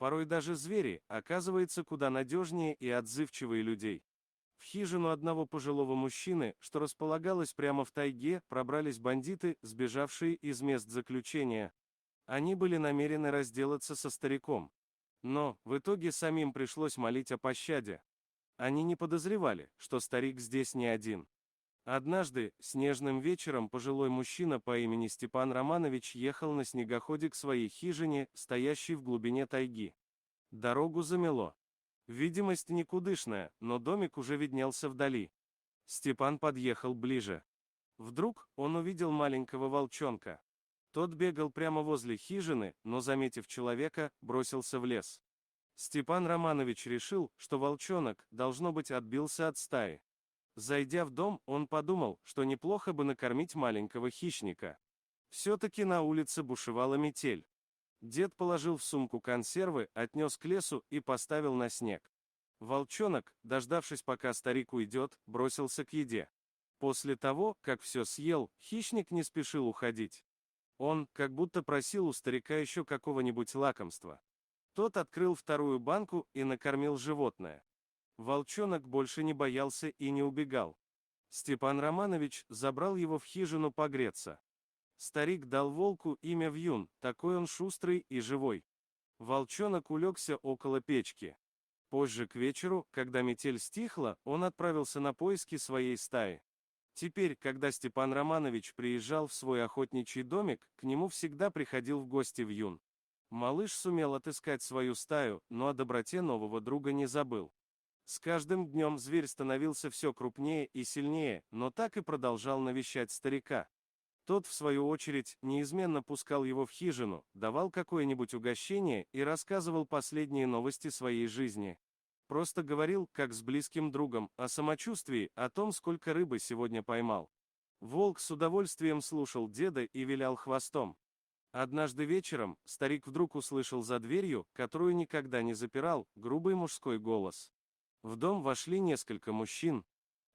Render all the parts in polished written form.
Порой даже звери, оказывается, куда надежнее и отзывчивее людей. В хижину одного пожилого мужчины, что располагалась прямо в тайге, пробрались бандиты, сбежавшие из мест заключения. Они были намерены разделаться со стариком. Но, в итоге самим пришлось молить о пощаде. Они не подозревали, что старик здесь не один. Однажды, снежным вечером, пожилой мужчина по имени Степан Романович ехал на снегоходе к своей хижине, стоящей в глубине тайги. Дорогу замело. Видимость никудышная, но домик уже виднелся вдали. Степан подъехал ближе. Вдруг он увидел маленького волчонка. Тот бегал прямо возле хижины, но, заметив человека, бросился в лес. Степан Романович решил, что волчонок, должно быть, отбился от стаи. Зайдя в дом, он подумал, что неплохо бы накормить маленького хищника. Все-таки на улице бушевала метель. Дед положил в сумку консервы, отнес к лесу и поставил на снег. Волчонок, дождавшись, пока старик уйдет, бросился к еде. После того, как все съел, хищник не спешил уходить. Он, как будто просил у старика еще какого-нибудь лакомства. Тот открыл вторую банку и накормил животное. Волчонок больше не боялся и не убегал. Степан Романович забрал его в хижину погреться. Старик дал волку имя Вьюн, такой он шустрый и живой. Волчонок улегся около печки. Позже к вечеру, когда метель стихла, он отправился на поиски своей стаи. Теперь, когда Степан Романович приезжал в свой охотничий домик, к нему всегда приходил в гости Вьюн. Малыш сумел отыскать свою стаю, но о доброте нового друга не забыл. С каждым днем зверь становился все крупнее и сильнее, но так и продолжал навещать старика. Тот, в свою очередь, неизменно пускал его в хижину, давал какое-нибудь угощение и рассказывал последние новости своей жизни. Просто говорил, как с близким другом, о самочувствии, о том, сколько рыбы сегодня поймал. Волк с удовольствием слушал деда и вилял хвостом. Однажды вечером старик вдруг услышал за дверью, которую никогда не запирал, грубый мужской голос. В дом вошли несколько мужчин.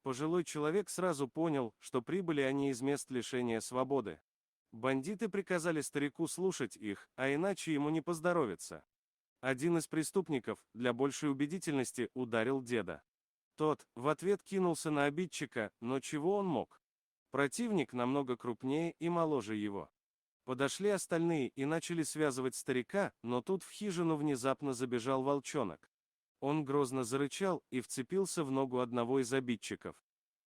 Пожилой человек сразу понял, что прибыли они из мест лишения свободы. Бандиты приказали старику слушать их, а иначе ему не поздоровится. Один из преступников, для большей убедительности, ударил деда. Тот, в ответ, кинулся на обидчика, но чего он мог? Противник намного крупнее и моложе его. Подошли остальные и начали связывать старика, но тут в хижину внезапно забежал волчонок. Он грозно зарычал и вцепился в ногу одного из обидчиков.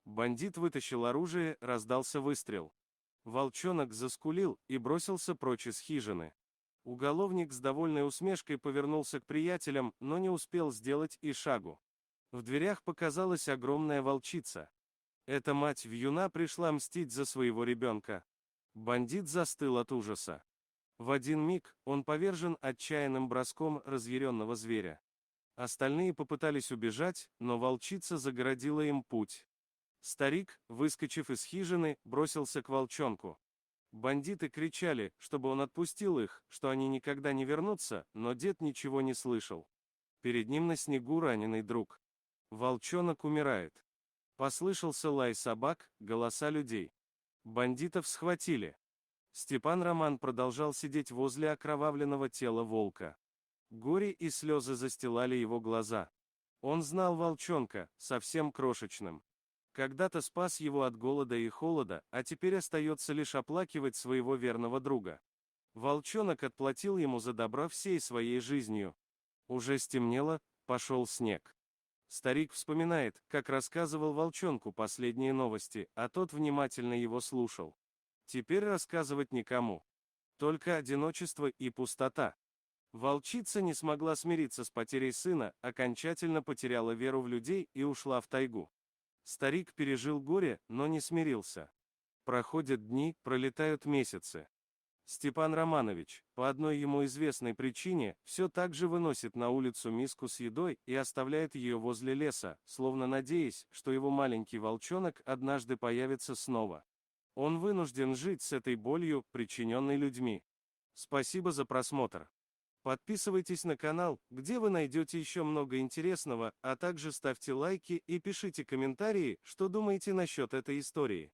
Бандит вытащил оружие, раздался выстрел. Волчонок заскулил и бросился прочь из хижины. Уголовник с довольной усмешкой повернулся к приятелям, но не успел сделать и шагу. В дверях показалась огромная волчица. Эта мать вьюна пришла мстить за своего ребенка. Бандит застыл от ужаса. В один миг он повержен отчаянным броском разъяренного зверя. Остальные попытались убежать, но волчица загородила им путь. Старик, выскочив из хижины, бросился к волчонку. Бандиты кричали, чтобы он отпустил их, что они никогда не вернутся, но дед ничего не слышал. Перед ним на снегу раненый друг. Волчонок умирает. Послышался лай собак, голоса людей. Бандитов схватили. Степан Роман продолжал сидеть возле окровавленного тела волка. Горе и слезы застилали его глаза. Он знал волчонка, совсем крошечным. Когда-то спас его от голода и холода, а теперь остается лишь оплакивать своего верного друга. Волчонок отплатил ему за добро всей своей жизнью. Уже стемнело, пошел снег. Старик вспоминает, как рассказывал волчонку последние новости, а тот внимательно его слушал. Теперь рассказывать никому. Только одиночество и пустота. Волчица не смогла смириться с потерей сына, окончательно потеряла веру в людей и ушла в тайгу. Старик пережил горе, но не смирился. Проходят дни, пролетают месяцы. Степан Романович, по одной ему известной причине, все так же выносит на улицу миску с едой и оставляет ее возле леса, словно надеясь, что его маленький волчонок однажды появится снова. Он вынужден жить с этой болью, причиненной людьми. Спасибо за просмотр. Подписывайтесь на канал, где вы найдете еще много интересного, а также ставьте лайки и пишите комментарии, что думаете насчет этой истории.